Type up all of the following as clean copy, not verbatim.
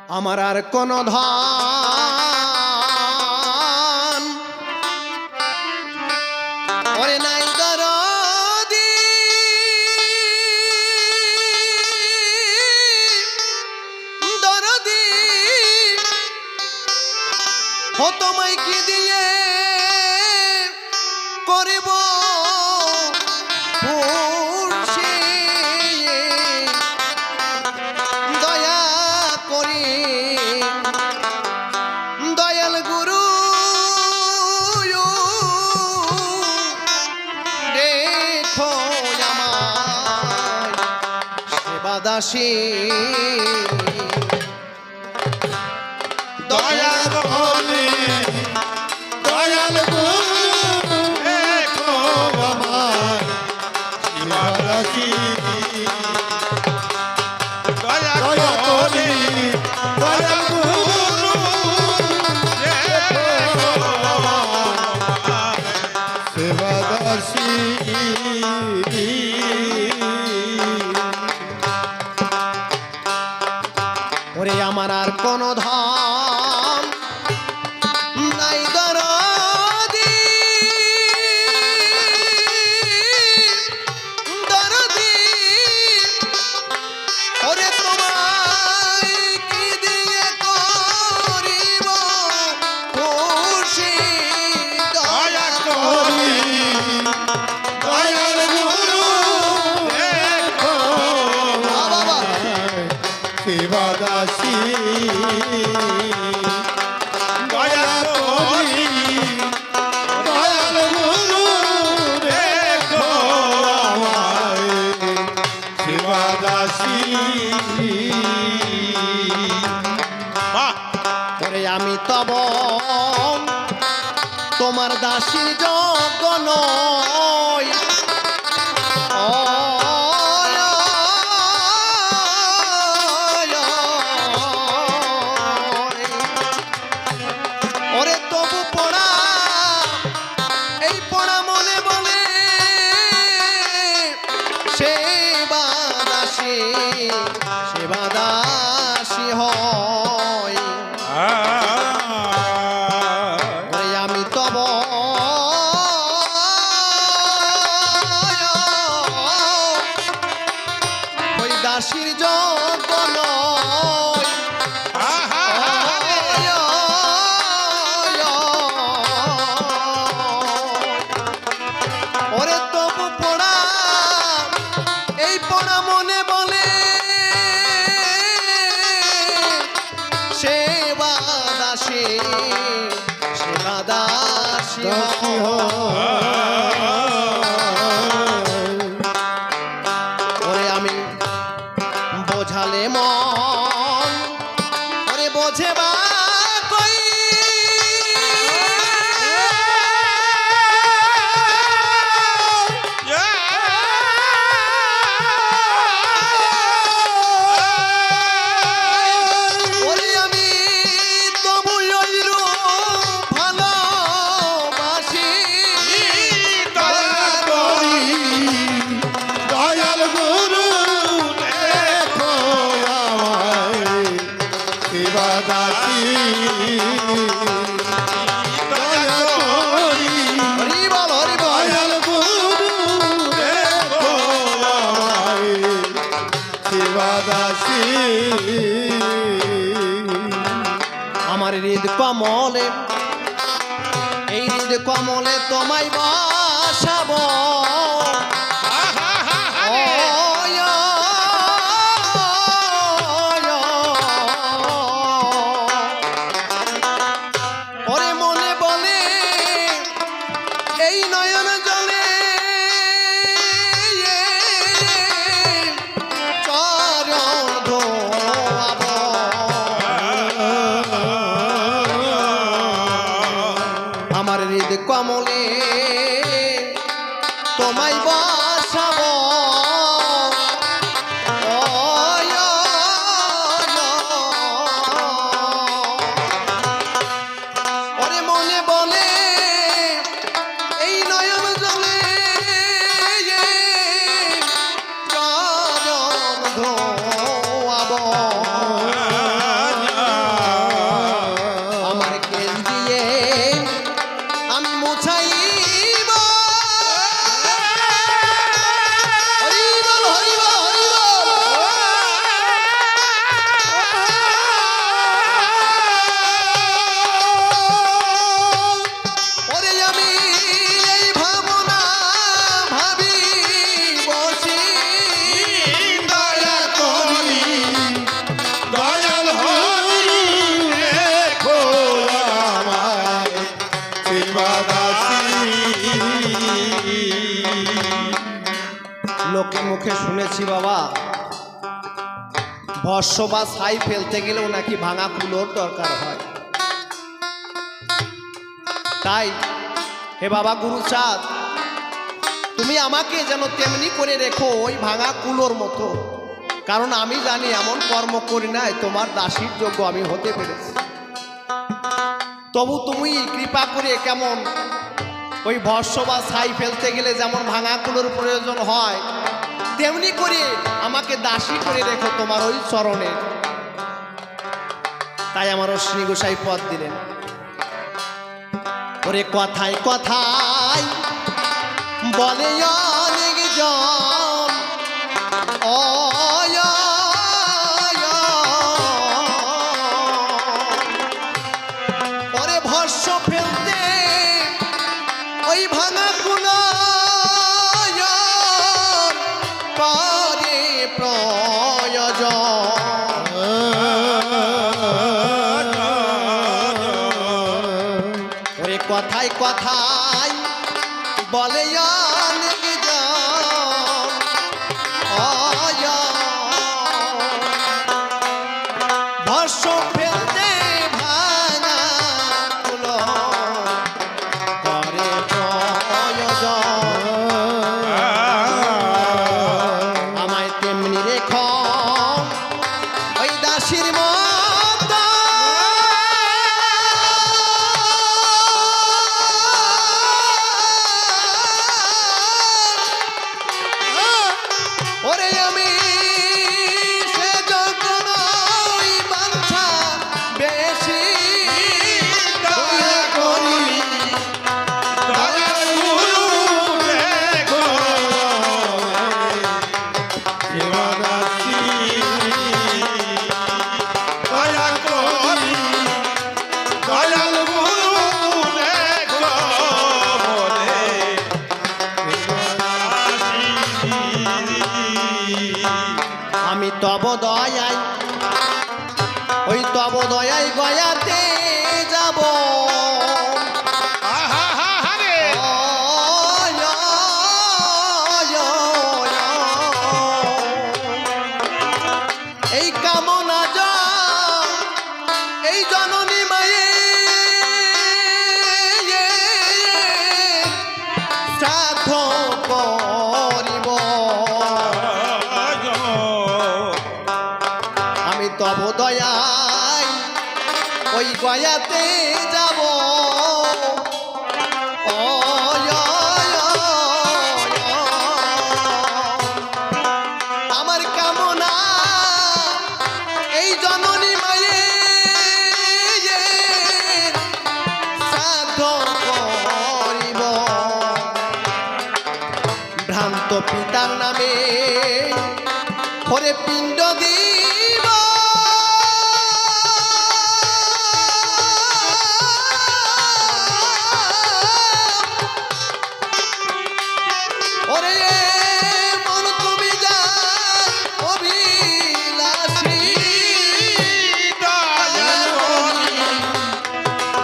আমার আর কোন ধন ওরে নাই দরদি দরদি ও তোমায় কি দিয়ে করিব দাসী দয়াল বলি দয়াল দেখো আমার শিবাদাসী দয়াল বলি দয়াল দেখো আমার শিবাদাসী ওরে আমার আর কোন ধন নাই দরদি দরদি ওরে তোমায় কি দিয়ে করিব খুশি দয়া করি দয়াল গুরু দেখো বাবা শিবাদাসী দয়া করি দয়াল গুরু দেখো আমায় শিবাদাসী ওরে আমি তব তোমার দাসীর যোগ্য নই ওরে তবু পড়া এই পড়া মনে বলে সেবা দাসী হয় ওরে আমি তব ওই দাসীর যোগ্য নই ওরে তবু পড়া এই পড়া মনে বলে সেবা দাসী ওরে আমি বোঝালে মন ওরে বোঝে বা কই ওরে আমি তবু ওইরূপ ভালোবাসি দয়া করি দয়াল গুরু দেখো আমায় শিবাদাসী দয়া করি হরি বল দয়াল গুরু দেখো আমায় শিবাদাসী আমার হৃদ কমলে এই হৃদ কমলে তোমায় বসাব ওরে মনে বলে এই নয়ন জলে চরণ ধোয়াব আমার হৃদ কমলে মুখে শুনেছি বাবা, ভস্য বা ছাই ফেলতে গেলেও নাকি ভাঙা কুলোর দরকার হয়। তাই হে বাবা গুরুচাঁদ, তুমি আমাকে যেন তেমনি করে রেখো ওই ভাঙা কুলোর মতো, কারণ আমি জানি এমন কর্ম করি নাই তোমার দাসীর যোগ্য আমি হতে পেরেছি। তবু তুমি কৃপা করে কেমন ওই ভস্য বা ছাই ফেলতে গেলে যেমন ভাঙা কুলোর প্রয়োজন হয়, তেমনি করে আমাকে দাসী করে রেখো তোমার ওই চরণে। তাই আমার অশ্বিনী গোসাই পদ দিলেন। ওরে কথায় কথায় বলে অনেক জন, ওরে ভস্য ফেলতে ওই ভাঙা কুলো করে প্রয়োজন। ওরে কথায় কথায় বলে অনেক জন, ভস্য ফেলতে ভাঙা কুলো করে প্রয়োজন। আমায় তেমনি রেখো ওই দাসীর মত, ওরে আমি সে যোগ্য নই, বাঞ্ছা বেশি দয়া করি। দয়াল গুরু রেখো সেবাদাসী, দয়া করি দয়াল গুরু রেখো বলে আমি তব দয়ায়, ওই তব দয়ায় গয়াতে যাব। এই কামনা যা এই জননী মায়ে শ্রাদ্ধ করিব। আমি তব দয়ায় ওই গয়াতে যাব। আমার কামনা এই জননী মায়ে শ্রাদ্ধ করিব। ভ্রান্ত পিতার নামে ওরে পিণ্ড দিব। ওরে মন তুমি যা অভিলাষী,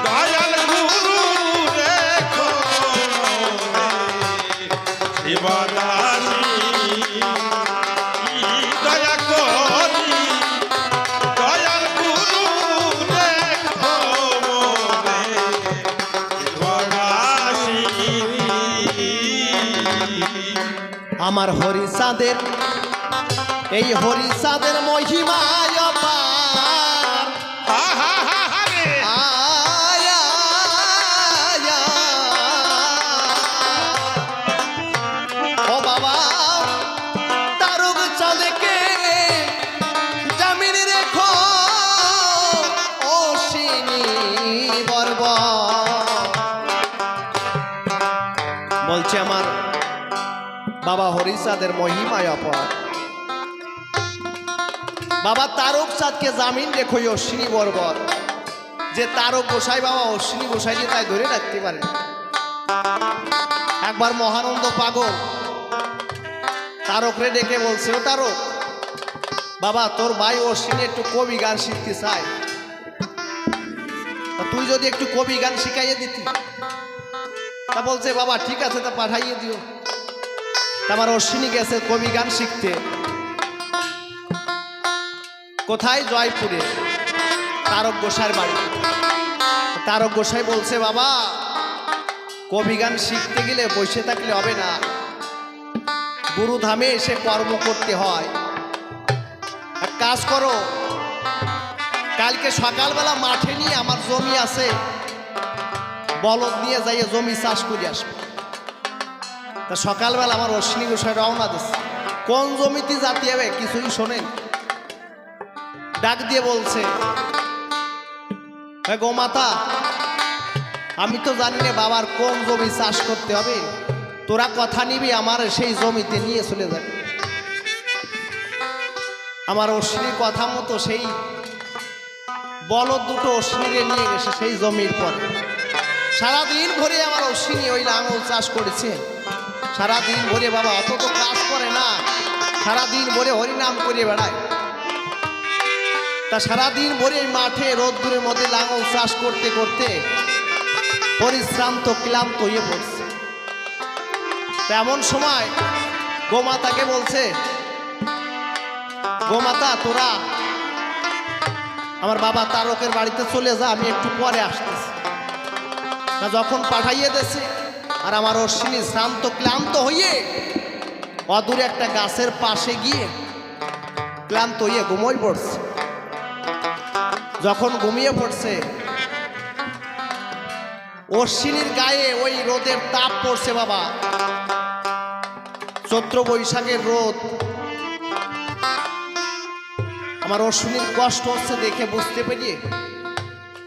দয়াল গুরু রেখো সেবাদাসী, দয়া করি দয়াল গুরু রেখো সেবাদাসী। আমার হরিচাঁদের এই হরিচাঁদের মহিমায় অপার। আয়, আয়, ও বাবা তারক চাঁদকে জামিন রেখো অশ্বিনী বর্ব। বলছে আমার বাবা হরিচাঁদের মহিমায় অপার। বাবা তারক চাঁদকে জামিন রেখো অশ্বিনী বর্বর। যে তারক গোসাই বাবা অশ্বিনী গোসাইকে তাই ধরে রাখতে পারে। একবার মহানন্দ পাগল তারকরে ডেকে বলছে, ও তারক বাবা তোর ভাই অশ্বিনী একটু কবি গান শিখতে চায়, তুই যদি একটু কবি গান শিখাইয়ে দিতি। তা বলছে বাবা ঠিক আছে, তা পাঠাইয়ে দিও। তা আমার অশ্বিনী গেছে কবি গান শিখতে। কোথায়? জয়পুরে তারক গোসাইয়ের বাড়ি। তারক গোসাই বলছে, বাবা কবি গান শিখতে গেলে বসে থাকলে হবে না, গুরুধামে এসে কর্ম করতে হয়। এক কাজ করো, কালকে সকালবেলা মাঠে নিয়ে আমার জমি আছে, বলদ নিয়ে যাইয়ে জমি চাষ করে আসবে। তা সকালবেলা আমার অশ্বিনী গোসাই রওনা দিচ্ছে। কোন জমিতে জাতি হবে কিছুই শোনেন, ডাক দিয়ে বলছে, গোমাতা আমি তো জানি না বাবার কোন জমি চাষ করতে হবে, তোরা কথা নিবি আমার সেই জমিতে নিয়ে চলে যাবে। আমার অশ্বিনীর কথা মতো সেই বলদ দুটো অশ্বিনীরে নিয়ে গেছে সেই জমির পরে। সারাদিন ভরে আমার অশ্বিনী ওই লাঙল চাষ করেছে। সারাদিন ভরে বাবা অত তো কাজ করে না, সারাদিন ভরে হরিনাম করে বেড়ায়। তা সারাদিন ভরে মাঠে রোদ্দুরের মধ্যে লাঙল চাষ করতে করতে পরিশ্রান্ত ক্লান্ত হয়ে পড়ছে। তেমন সময় গোমাতাকে বলছে, গোমাতা তোরা আমার বাবা তারকের বাড়িতে চলে যা, আমি একটু পরে আসতেছি। তা যখন পাঠাইয়ে দিয়েছে আর আমার অশ্বিনী শ্রান্ত ক্লান্ত হয়ে অদূরে একটা গাছের পাশে গিয়ে ক্লান্ত হয়ে ঘুমিয়ে পড়ছে। যখন ঘুমিয়ে পড়ছে অশ্বিনীর গায়ে ওই রোদের তাপ পড়ছে বাবা, চৈত্র বৈশাখের রোদ। আমার অশ্বিনীর কষ্ট হচ্ছে দেখে বুঝতে পেরিয়ে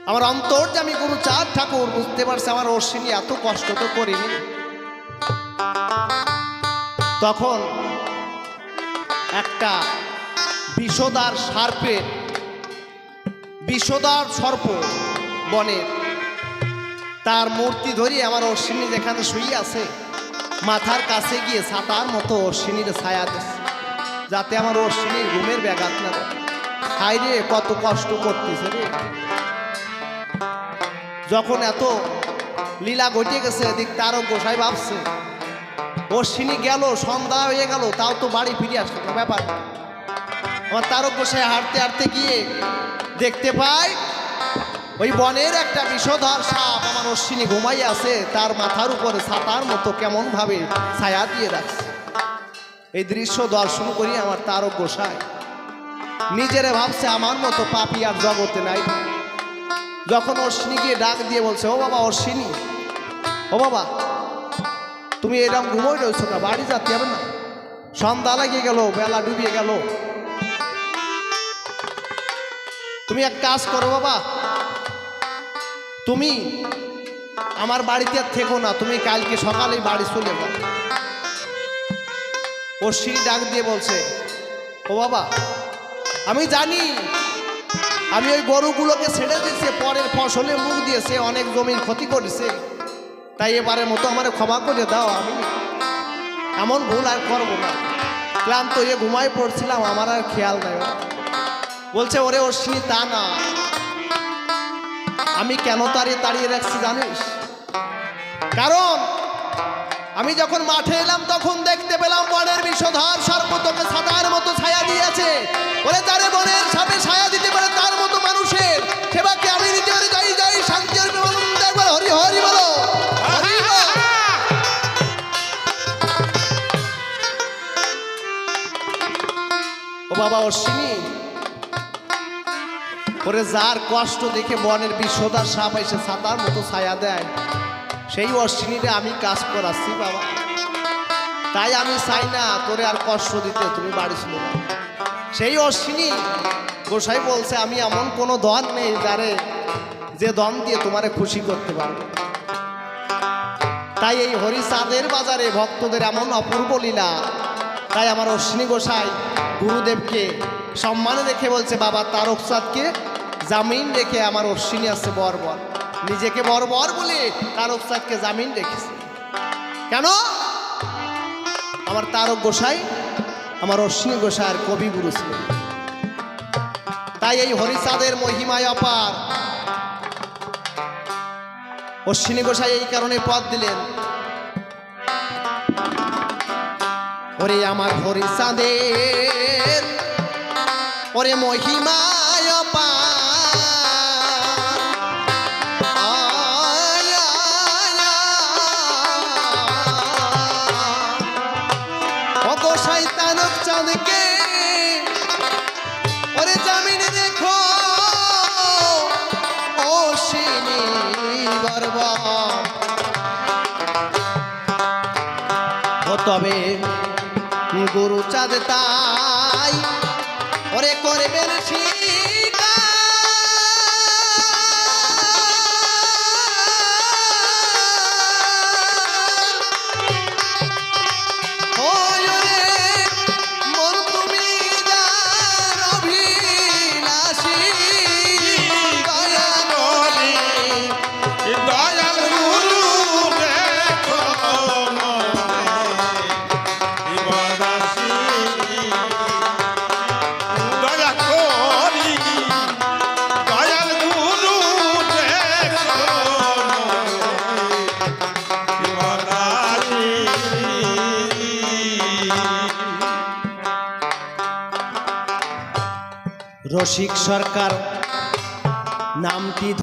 আমার অন্তর্যামী গুরুচাঁদ ঠাকুর বুঝতে পারছে আমার অশ্বিনী এত কষ্ট তো করিনি। তখন একটা বিষদার সার্পের, বিষদার সর্প বনের, তার মূর্তি ধরিয়ে আমার অশ্বিনী যেখানে শুয়ে আছে মাথার কাছে গিয়ে ছাতার মতো অশ্বিনীর ছায়া দিচ্ছে, যাতে আমার অশ্বিনীর ঘুমের ব্যাঘাত না দেয়। হায় রে কত কষ্ট করতেছে রে। যখন এত লীলা ঘটে গেছে এদিক তারক গোসাই ভাবছে অশ্বিনী গেল, সন্ধ্যা হয়ে গেল, তাও তো বাড়ি ফিরে আসলো না। ব্যাপার আমার তারক গোসাই হাঁটতে হাঁটতে গিয়ে দেখতে পাই ওই বনের একটা বিষধর সাপ আমার অশ্বিনী ঘুমাই আছে, তার মাথার উপরে ছাতার মতো কেমন ভাবে ছায়া দিয়ে রাখছে। এই দৃশ্য দর্শন করি আমার তারক গোসাই নিজেরে ভাবছে আমার মতো পাপী আর জগতে নাই। যখন অশ্বিনী গিয়ে ডাক দিয়ে বলছে, ও বাবা অশ্বিনী, ও বাবা তুমি এরকম ঘুমোই রয়েছো না, বাড়ি যাতে হবে না, সন্ধ্যা লাগিয়ে গেল, বেলা ডুবিয়ে গেল। তুমি এক কাজ করো বাবা, তুমি আমার বাড়িতে আর থেকো না, তুমি কালকে সকালেই বাড়ি চলে যাও। অশ্বিনী ডাক দিয়ে বলছে, ও বাবা আমি জানি আমি ওই গরুগুলোকে ছেড়ে দিয়েছে, পরের ফসলে মুখ দিয়েছে, অনেক জমির ক্ষতি করেছে, তাই এবারের মতো আমার ক্ষমা করে দাও, আমি এমন ভুল আর করবো না। ক্লান্ত হয়ে ঘুমায় পড়ছিলাম, আমার আর খেয়াল নাই। বলছে, ওরে অশ্বিনী তা না, আমি কেন তাড়িয়ে রাখছি জানিস? কারণ আমি যখন মাঠে এলাম তখন দেখতে পেলাম বনের বিষধর সর্প তোকে ছাতার মতো ছায়া দিয়েছে। বলে তারে বনের সাপে ছায়া দিতে পারে তার মতো মানুষের সেবাকে আমি নিতে পারি। যাই যাই শান্তি একবার হরি হরি বলো, হরি বল। ও বাবা অশ্বিনী, ওরে যার কষ্ট দেখে বনের বিষধর সাপ এসে ছাতার মতো ছায়া দেয়, সেই অশ্বিনীরে আমি কাজ করাচ্ছি বাবা। তাই আমি চাই না তোরে আর কষ্ট দিতে, তুমি বাড়ি ছিল না। সেই অশ্বিনী গোসাই বলছে, আমি এমন কোনো ধন নেই যারে যে ধন দিয়ে তোমারে খুশি করতে পারবে। তাই এই হরিচাঁদের বাজারে ভক্তদের এমন অপূর্ব লীলা। তাই আমার অশ্বিনী গোসাই গুরুদেবকে সম্মান রেখে বলছে, বাবা তারকচাঁদকে জামিন রেখে আমার অশ্বিনী আছে বর্বর, নিজেকে বর্বর বলে তারকচাঁদকে জামিন রেখেছে। কেন? আমার তারক গোসাই আমার অশ্বিনী গোসাইয়ের কবিগুরু ছিল। তাই এই হরিচাঁদের মহিমায় অপার। অশ্বিনী গোসাই এই কারণে পদ দিলেন, ওরে আমার হরিচাঁদের ওরে মহিমায় অপার। আয়, আয়, আয়। ও গো শয়তানক চাঁদকে ওরে জামিন রেখো ও সিনি বরবা। ও তবে গুরু চাঁদ তাই ওরে করবেন স্বীকার। ওই রে মন তুমি যার অভিলাষী দয়া করে দয়াল গুরু রেখো শিবদাসী। দয়া করি দয়াল গুরু রেখো শিবদাসী। রসিক সরকার নামটি